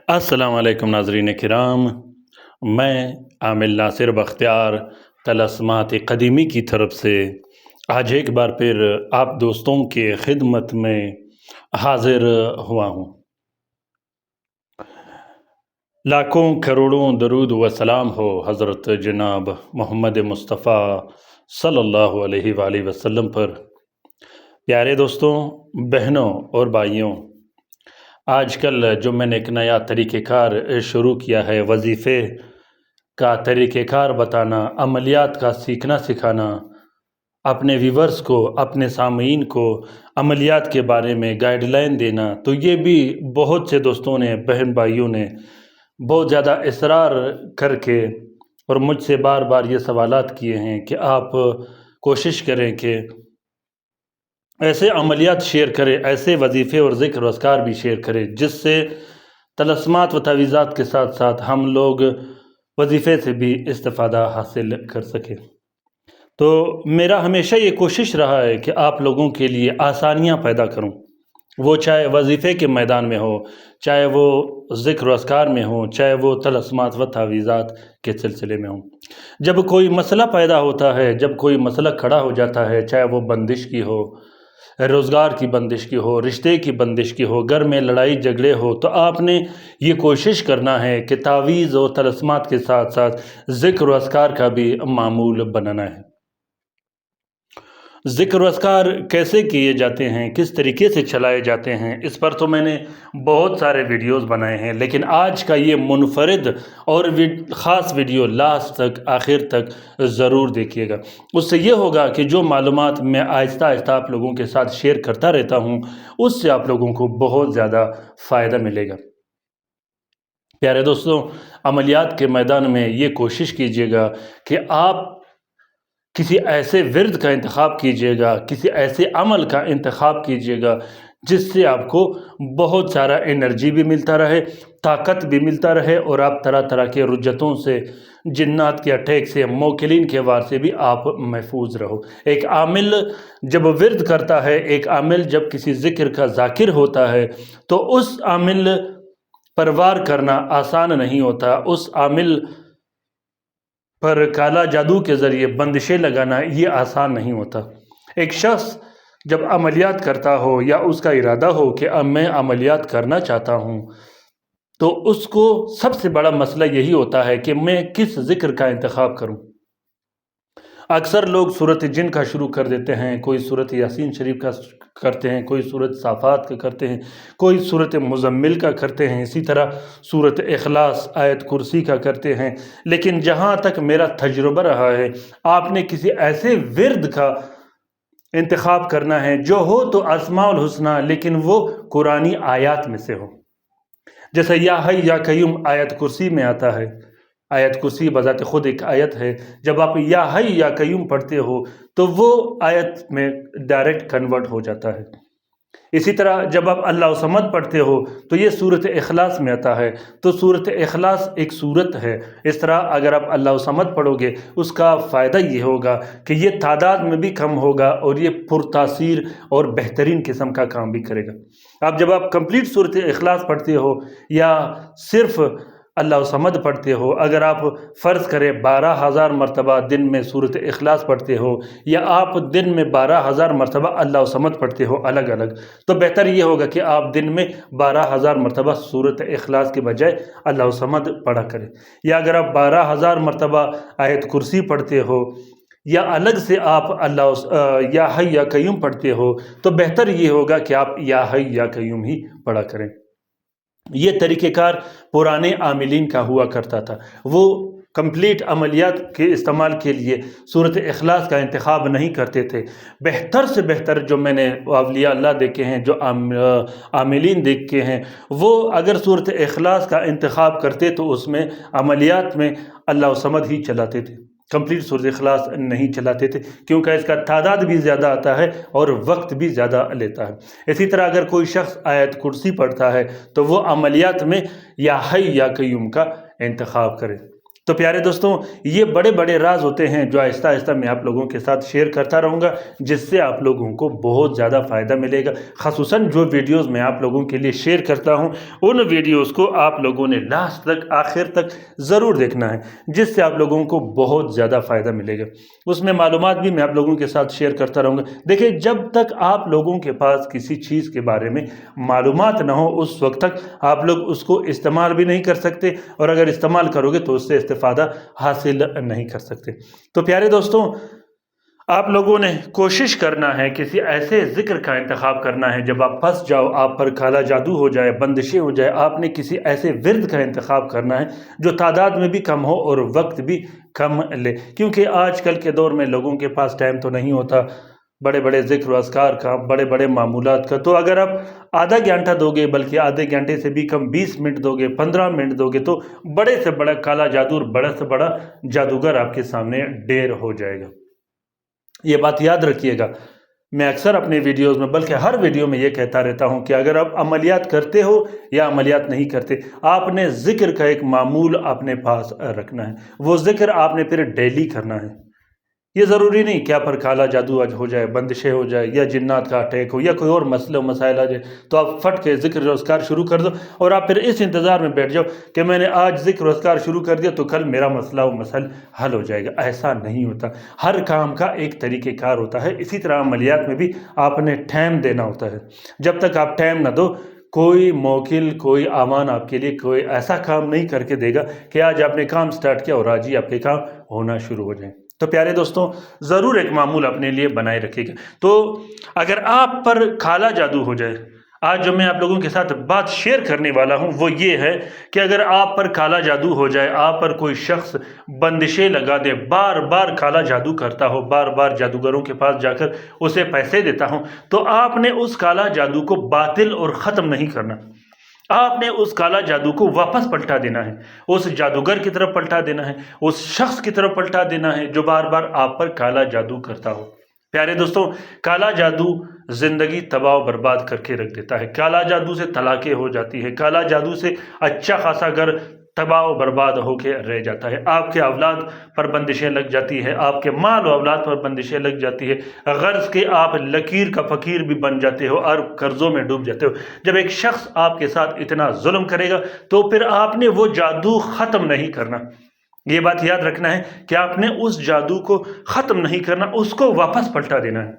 السلام علیکم ناظرین کرام، میں عامل ناصر بختیار طلسمات قدیمی کی طرف سے آج ایک بار پھر آپ دوستوں کے خدمت میں حاضر ہوا ہوں۔ لاکھوں کروڑوں درود و سلام ہو حضرت جناب محمد مصطفیٰ صلی اللہ علیہ وآلہ وسلم پر۔ پیارے دوستوں، بہنوں اور بھائیوں، آج کل جو میں نے ایک نیا طریقہ کار شروع کیا ہے، وظیفے کا طریقہ کار بتانا، عملیات کا سیکھنا سکھانا، اپنے ویورز کو، اپنے سامعین کو عملیات کے بارے میں گائیڈ لائن دینا، تو یہ بھی بہت سے دوستوں نے، بہن بھائیوں نے بہت زیادہ اصرار کر کے اور مجھ سے بار بار یہ سوالات کیے ہیں کہ آپ کوشش کریں کہ ایسے عملیات شیئر کریں، ایسے وظیفے اور ذکر و اذکار بھی شیئر کریں جس سے طلسمات و تعویذات کے ساتھ ساتھ ہم لوگ وظیفے سے بھی استفادہ حاصل کر سکیں۔ تو میرا ہمیشہ یہ کوشش رہا ہے کہ آپ لوگوں کے لیے آسانیاں پیدا کروں، وہ چاہے وظیفے کے میدان میں ہو، چاہے وہ ذکر و اذکار میں ہو، چاہے وہ طلسمات و تعویذات کے سلسلے میں ہوں۔ جب کوئی مسئلہ پیدا ہوتا ہے، جب کوئی مسئلہ کھڑا ہو جاتا ہے، چاہے وہ بندش کی ہو، روزگار کی بندش کی ہو، رشتے کی بندش کی ہو، گھر میں لڑائی جھگڑے ہو، تو آپ نے یہ کوشش کرنا ہے کہ تعویذ و طلسمات کے ساتھ ساتھ ذکر و اذکار کا بھی معمول بنانا ہے۔ ذکر و اذکار کیسے کیے جاتے ہیں، کس طریقے سے چلائے جاتے ہیں، اس پر تو میں نے بہت سارے ویڈیوز بنائے ہیں، لیکن آج کا یہ منفرد اور خاص ویڈیو لاسٹ تک، آخر تک ضرور دیکھیے گا۔ اس سے یہ ہوگا کہ جو معلومات میں آہستہ آہستہ آپ لوگوں کے ساتھ شیئر کرتا رہتا ہوں، اس سے آپ لوگوں کو بہت زیادہ فائدہ ملے گا۔ پیارے دوستوں، عملیات کے میدان میں یہ کوشش کیجیے گا کہ آپ کسی ایسے ورد کا انتخاب کیجیے گا، کسی ایسے عمل کا انتخاب کیجیے گا جس سے آپ کو بہت سارا انرجی بھی ملتا رہے، طاقت بھی ملتا رہے، اور آپ طرح طرح کے رجتوں سے، جنات کے اٹیک سے، موکلین کے وار سے بھی آپ محفوظ رہو۔ ایک عامل جب ورد کرتا ہے، ایک عامل جب کسی ذکر کا ذاکر ہوتا ہے، تو اس عامل پر وار کرنا آسان نہیں ہوتا، اس عامل پر کالا جادو کے ذریعے بندشیں لگانا یہ آسان نہیں ہوتا۔ ایک شخص جب عملیات کرتا ہو یا اس کا ارادہ ہو کہ اب میں عملیات کرنا چاہتا ہوں، تو اس کو سب سے بڑا مسئلہ یہی ہوتا ہے کہ میں کس ذکر کا انتخاب کروں۔ اکثر لوگ سورۃ جن کا شروع کر دیتے ہیں، کوئی سورۃ یاسین شریف کا کرتے ہیں، کوئی سورۃ صافات کا کرتے ہیں، کوئی سورۃ مزمل کا کرتے ہیں، اسی طرح سورۃ اخلاص، آیت کرسی کا کرتے ہیں۔ لیکن جہاں تک میرا تجربہ رہا ہے، آپ نے کسی ایسے ورد کا انتخاب کرنا ہے جو ہو تو اسماء الحسنہ، لیکن وہ قرآنی آیات میں سے ہو۔ جیسے یا حی یا قیوم آیت کرسی میں آتا ہے، آیت کرسی بذات خود ایک آیت ہے، جب آپ یا حی یا قیوم پڑھتے ہو تو وہ آیت میں ڈائریکٹ کنورٹ ہو جاتا ہے۔ اسی طرح جب آپ اللہ صمد پڑھتے ہو تو یہ سورۃ اخلاص میں آتا ہے، تو سورۃ اخلاص ایک سورت ہے۔ اس طرح اگر آپ اللہ صمد پڑھو گے، اس کا فائدہ یہ ہوگا کہ یہ تعداد میں بھی کم ہوگا اور یہ پرتاثیر اور بہترین قسم کا کام بھی کرے گا۔ جب آپ کمپلیٹ سورۃ اخلاص پڑھتے ہو یا صرف اللہ صمد پڑھتے ہو، اگر آپ فرض کریں 12,000 مرتبہ دن میں سورۃ اخلاص پڑھتے ہو، یا آپ دن میں 12,000 مرتبہ اللہ صمد پڑھتے ہو الگ الگ، تو بہتر یہ ہوگا کہ آپ دن میں 12,000 مرتبہ سورۃ اخلاص کے بجائے اللہ صمد پڑھا کریں۔ یا اگر آپ 12,000 مرتبہ آیت کرسی پڑھتے ہو، یا الگ سے آپ یا حی یا قیوم پڑھتے ہو، تو بہتر یہ ہوگا کہ آپ یا حی یا قیوم ہی پڑھا کریں۔ یہ طریقہ کار پرانے عاملین کا ہوا کرتا تھا، وہ کمپلیٹ عملیات کے استعمال کے لیے سورۃ اخلاص کا انتخاب نہیں کرتے تھے۔ بہتر سے بہتر جو میں نے اولیاء اللہ دیکھے ہیں، جو عاملین دیکھے ہیں، وہ اگر سورۃ اخلاص کا انتخاب کرتے تو اس میں عملیات میں اللہ صمد ہی چلاتے تھے، کمپلیٹ سورۃ اخلاص نہیں چلاتے تھے، کیونکہ اس کا تعداد بھی زیادہ آتا ہے اور وقت بھی زیادہ لیتا ہے۔ اسی طرح اگر کوئی شخص آیت کرسی پڑھتا ہے تو وہ عملیات میں یا حی یا قیوم کا انتخاب کرے۔ تو پیارے دوستوں، یہ بڑے بڑے راز ہوتے ہیں جو آہستہ آہستہ میں آپ لوگوں کے ساتھ شیئر کرتا رہوں گا، جس سے آپ لوگوں کو بہت زیادہ فائدہ ملے گا۔ خصوصاً جو ویڈیوز میں آپ لوگوں کے لیے شیئر کرتا ہوں، ان ویڈیوز کو آپ لوگوں نے لاسٹ تک، آخر تک ضرور دیکھنا ہے، جس سے آپ لوگوں کو بہت زیادہ فائدہ ملے گا۔ اس میں معلومات بھی میں آپ لوگوں کے ساتھ شیئر کرتا رہوں گا۔ دیکھیں، جب تک آپ لوگوں کے پاس کسی چیز کے بارے میں معلومات نہ ہو، اس وقت تک آپ لوگ اس کو استعمال بھی نہیں کر سکتے، اور اگر استعمال کرو گے تو اس سے استفادہ حاصل نہیں کر سکتے۔ تو پیارے دوستوں، آپ لوگوں نے کوشش کرنا ہے، کسی ایسے ذکر کا انتخاب کرنا ہے جب آپ پھنس جاؤ، آپ پر کالا جادو ہو جائے، بندشیں ہو جائے، آپ نے کسی ایسے ورد کا انتخاب کرنا ہے جو تعداد میں بھی کم ہو اور وقت بھی کم لے، کیونکہ آج کل کے دور میں لوگوں کے پاس ٹائم تو نہیں ہوتا بڑے بڑے ذکر و اذکار کا، بڑے بڑے معمولات کا۔ تو اگر آپ آدھا گھنٹہ دو گے، بلکہ آدھے گھنٹے سے بھی کم 20 منٹ دو گے، 15 منٹ دو گے، تو بڑے سے بڑا کالا جادو اور بڑا سے بڑا جادوگر آپ کے سامنے ڈھیر ہو جائے گا۔ یہ بات یاد رکھیے گا۔ میں اکثر اپنے ویڈیوز میں، بلکہ ہر ویڈیو میں یہ کہتا رہتا ہوں کہ اگر آپ عملیات کرتے ہو یا عملیات نہیں کرتے، آپ نے ذکر کا ایک معمول اپنے پاس رکھنا ہے۔ وہ ذکر آپ نے پھر ڈیلی کرنا ہے۔ یہ ضروری نہیں کہ آپ پر کالا جادو ہو جائے، بندشیں ہو جائے، یا جنات کا اٹیک ہو، یا کوئی اور مسئلہ و مسائل آ جائے تو آپ فٹ کے ذکر و اذکار شروع کر دو، اور آپ پھر اس انتظار میں بیٹھ جاؤ کہ میں نے آج ذکر و اذکار شروع کر دیا تو کل میرا مسئلہ و مسائل حل ہو جائے گا۔ ایسا نہیں ہوتا۔ ہر کام کا ایک طریقہ کار ہوتا ہے۔ اسی طرح عملیات میں بھی آپ نے ٹائم دینا ہوتا ہے۔ جب تک آپ ٹائم نہ دو، کوئی موکل، کوئی آمان آپ کے لیے کوئی ایسا کام نہیں کر کے دے گا کہ آج آپ نے کام سٹارٹ کیا اور آج ہی آپ کے کام ہونا شروع ہو جائیں۔ تو پیارے دوستوں، ضرور ایک معمول اپنے لیے بنائے رکھیے گا۔ تو اگر آپ پر کالا جادو ہو جائے، آج جو میں آپ لوگوں کے ساتھ بات شیئر کرنے والا ہوں وہ یہ ہے کہ اگر آپ پر کالا جادو ہو جائے، آپ پر کوئی شخص بندشیں لگا دے، بار بار کالا جادو کرتا ہو، بار بار جادوگروں کے پاس جا کر اسے پیسے دیتا ہوں، تو آپ نے اس کالا جادو کو باطل اور ختم نہیں کرنا۔ آپ نے اس کالا جادو کو واپس پلٹا دینا ہے، اس جادوگر کی طرف پلٹا دینا ہے، اس شخص کی طرف پلٹا دینا ہے جو بار بار آپ پر کالا جادو کرتا ہو۔ پیارے دوستوں، کالا جادو زندگی تباہ و برباد کر کے رکھ دیتا ہے۔ کالا جادو سے طلاقیں ہو جاتی ہے، کالا جادو سے اچھا خاصا گھر تباہ و برباد ہو کے رہ جاتا ہے، آپ کے اولاد پر بندشیں لگ جاتی ہے، آپ کے مال و اولاد پر بندشیں لگ جاتی ہے، غرض کہ آپ لکیر کا فقیر بھی بن جاتے ہو اور قرضوں میں ڈوب جاتے ہو۔ جب ایک شخص آپ کے ساتھ اتنا ظلم کرے گا تو پھر آپ نے وہ جادو ختم نہیں کرنا۔ یہ بات یاد رکھنا ہے کہ آپ نے اس جادو کو ختم نہیں کرنا، اس کو واپس پلٹا دینا ہے۔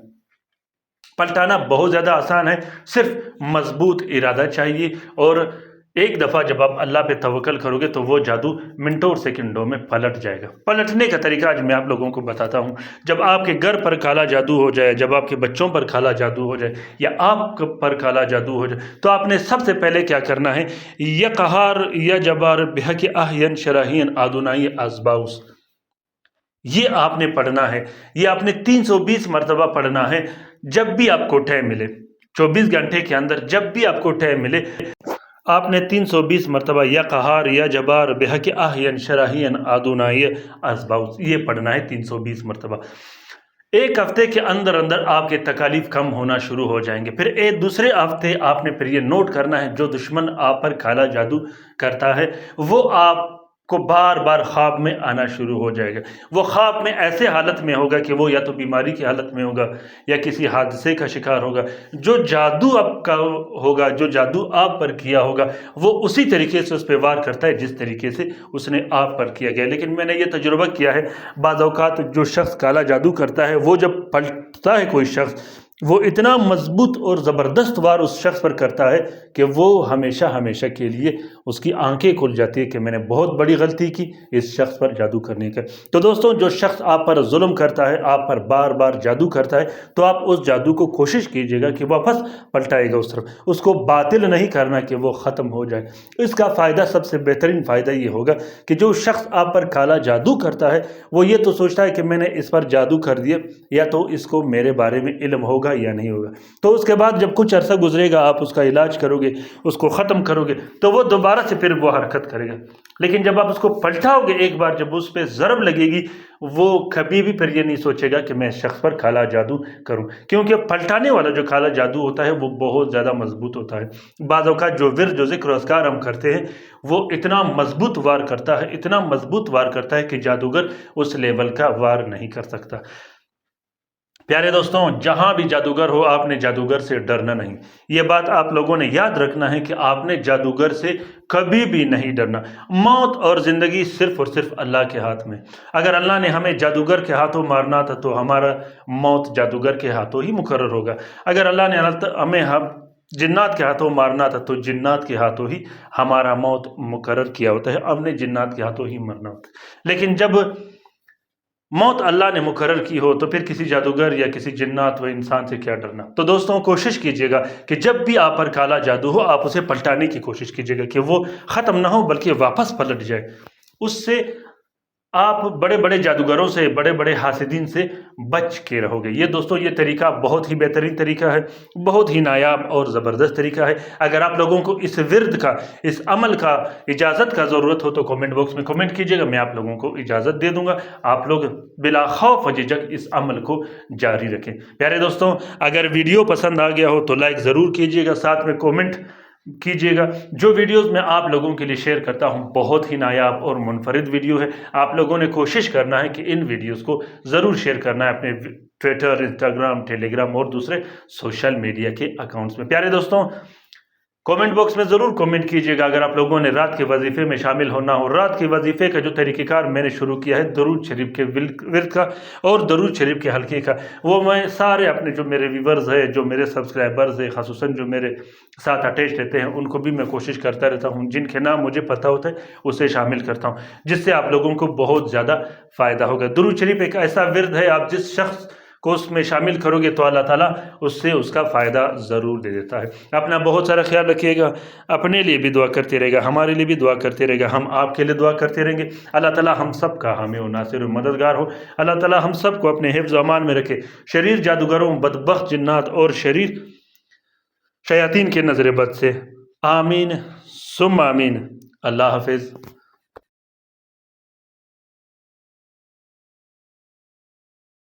پلٹانا بہت زیادہ آسان ہے، صرف مضبوط ارادہ چاہیے، اور ایک دفعہ جب آپ اللہ پہ توکل کرو گے تو وہ جادو منٹوں اور سیکنڈوں میں پلٹ جائے گا۔ پلٹنے کا طریقہ آج میں آپ لوگوں کو بتاتا ہوں۔ جب آپ کے گھر پر کالا جادو ہو جائے، جب آپ کے بچوں پر کالا جادو ہو جائے، یا آپ پر کالا جادو ہو جائے، تو آپ نے سب سے پہلے کیا کرنا ہے؟ یا قہار یا جبار بحق احین شراہین آدونائی ازباؤس، یہ آپ نے پڑھنا ہے۔ یہ آپ نے 320 مرتبہ پڑھنا ہے جب بھی آپ کو ٹائم ملے، 24 گھنٹے کے اندر جب بھی آپ کو ٹائم ملے آپ نے 320 مرتبہ یا قہار یا جبار بحق احین شراہین آدونائی ازباؤس یہ پڑھنا ہے 320 مرتبہ۔ ایک ہفتے کے اندر اندر آپ کے تکالیف کم ہونا شروع ہو جائیں گے۔ پھر ایک دوسرے ہفتے آپ نے پھر یہ نوٹ کرنا ہے، جو دشمن آپ پر کالا جادو کرتا ہے وہ آپ کو بار بار خواب میں آنا شروع ہو جائے گا۔ وہ خواب میں ایسے حالت میں ہوگا کہ وہ یا تو بیماری کی حالت میں ہوگا یا کسی حادثے کا شکار ہوگا۔ جو جادو آپ کا ہوگا، جو جادو آپ پر کیا ہوگا، وہ اسی طریقے سے اس پہ وار کرتا ہے جس طریقے سے اس نے آپ پر کیا گیا۔ لیکن میں نے یہ تجربہ کیا ہے، بعض اوقات جو شخص کالا جادو کرتا ہے وہ جب پلٹتا ہے کوئی شخص، وہ اتنا مضبوط اور زبردست وار اس شخص پر کرتا ہے کہ وہ ہمیشہ ہمیشہ کے لیے اس کی آنکھیں کھل جاتی ہے کہ میں نے بہت بڑی غلطی کی اس شخص پر جادو کرنے کا۔ تو دوستوں، جو شخص آپ پر ظلم کرتا ہے، آپ پر بار بار جادو کرتا ہے، تو آپ اس جادو کو کوشش کیجئے گا کہ واپس پلٹائے گا اس طرف، اس کو باطل نہیں کرنا کہ وہ ختم ہو جائے۔ اس کا فائدہ، سب سے بہترین فائدہ یہ ہوگا کہ جو شخص آپ پر کالا جادو کرتا ہے وہ یہ تو سوچتا ہے کہ میں نے اس پر جادو کر دیا، یا تو اس کو میرے بارے میں علم ہوگا یا نہیں ہوگا۔ تو اس کے بعد جب کچھ عرصہ گزرے گا، آپ اس کا علاج کرو گے، اس کو ختم کرو گے، تو وہ دوبارہ دوبارہ سے پھر وہ حرکت کرے گا، لیکن جب آپ اس کو پلٹاؤ گے ایک بار، جب اس پہ ضرب لگے گی، وہ کبھی بھی پھر یہ نہیں سوچے گا کہ میں اس شخص پر کالا جادو کروں، کیونکہ پلٹانے والا جو کالا جادو ہوتا ہے وہ بہت زیادہ مضبوط ہوتا ہے۔ بعض اوقات جو ورد، جو ذکر و اذکار ہم کرتے ہیں، وہ اتنا مضبوط وار کرتا ہے، اتنا مضبوط وار کرتا ہے کہ جادوگر اس لیول کا وار نہیں کر سکتا۔ پیارے دوستوں، جہاں بھی جادوگر ہو، آپ نے جادوگر سے ڈرنا نہیں۔ یہ بات آپ لوگوں نے یاد رکھنا ہے کہ آپ نے جادوگر سے کبھی بھی نہیں ڈرنا۔ موت اور زندگی صرف اور صرف اللہ کے ہاتھ میں۔ اگر اللہ نے ہمیں جادوگر کے ہاتھوں مارنا تھا تو ہمارا موت جادوگر کے ہاتھوں ہی مقرر ہوگا۔ اگر اللہ نے ہمیں جنات کے ہاتھوں مارنا تھا تو جنات کے ہاتھوں ہی ہمارا موت مقرر کیا ہوتا ہے، ہم نے جنات کے ہاتھوں ہی مرنا ہوتا ہے۔ لیکن جب موت اللہ نے مقرر کی ہو تو پھر کسی جادوگر یا کسی جنات و انسان سے کیا ڈرنا۔ تو دوستوں، کوشش کیجئے گا کہ جب بھی آپ پر کالا جادو ہو، آپ اسے پلٹانے کی کوشش کیجئے گا کہ وہ ختم نہ ہو بلکہ واپس پلٹ جائے۔ اس سے آپ بڑے بڑے جادوگروں سے، بڑے بڑے حاسدین سے بچ کے رہو گے۔ یہ دوستوں، یہ طریقہ بہت ہی بہترین طریقہ ہے، بہت ہی نایاب اور زبردست طریقہ ہے۔ اگر آپ لوگوں کو اس ورد کا، اس عمل کا، اجازت کا ضرورت ہو تو کمنٹ باکس میں کمنٹ کیجئے گا، میں آپ لوگوں کو اجازت دے دوں گا۔ آپ لوگ بلا خوف جھجک اس عمل کو جاری رکھیں۔ پیارے دوستوں، اگر ویڈیو پسند آ گیا ہو تو لائک ضرور کیجئے گا، ساتھ میں کومنٹ کیجئے گا۔ جو ویڈیوز میں آپ لوگوں کے لیے شیئر کرتا ہوں بہت ہی نایاب اور منفرد ویڈیو ہے۔ آپ لوگوں نے کوشش کرنا ہے کہ ان ویڈیوز کو ضرور شیئر کرنا ہے اپنے ٹویٹر، انسٹاگرام، ٹیلی گرام اور دوسرے سوشل میڈیا کے اکاؤنٹس میں۔ پیارے دوستوں، کومنٹ باکس میں ضرور کومنٹ کیجئے گا اگر آپ لوگوں نے رات کے وظیفے میں شامل ہونا ہو۔ رات کے وظیفے کا جو طریقہ کار میں نے شروع کیا ہے درود شریف کے ورد کا اور درود شریف کے حلقے کا، وہ میں سارے اپنے جو میرے ویورز ہیں، جو میرے سبسکرائبرز ہیں، خصوصاً جو میرے ساتھ اٹیچ رہتے ہیں، ان کو بھی میں کوشش کرتا رہتا ہوں، جن کے نام مجھے پتہ ہوتا ہے اسے شامل کرتا ہوں، جس سے آپ لوگوں کو بہت زیادہ فائدہ ہوگا۔ درود شریف ایک ایسا ورد ہے، آپ جس شخص کو اس میں شامل کرو گے تو اللہ تعالیٰ اس سے اس کا فائدہ ضرور دے دیتا ہے۔ اپنا بہت سارا خیال رکھیے گا، اپنے لیے بھی دعا کرتے رہے گا، ہمارے لیے بھی دعا کرتے رہے گا، ہم آپ کے لیے دعا کرتے رہیں گے۔ اللہ تعالیٰ ہم سب کا حامی و ناصر و مددگار ہو۔ اللہ تعالیٰ ہم سب کو اپنے حفظ و امان میں رکھے، شریر جادوگروں، بدبخت جنات اور شریر شیاطین کے نظر بد سے۔ آمین ثم آمین۔ اللہ حافظ۔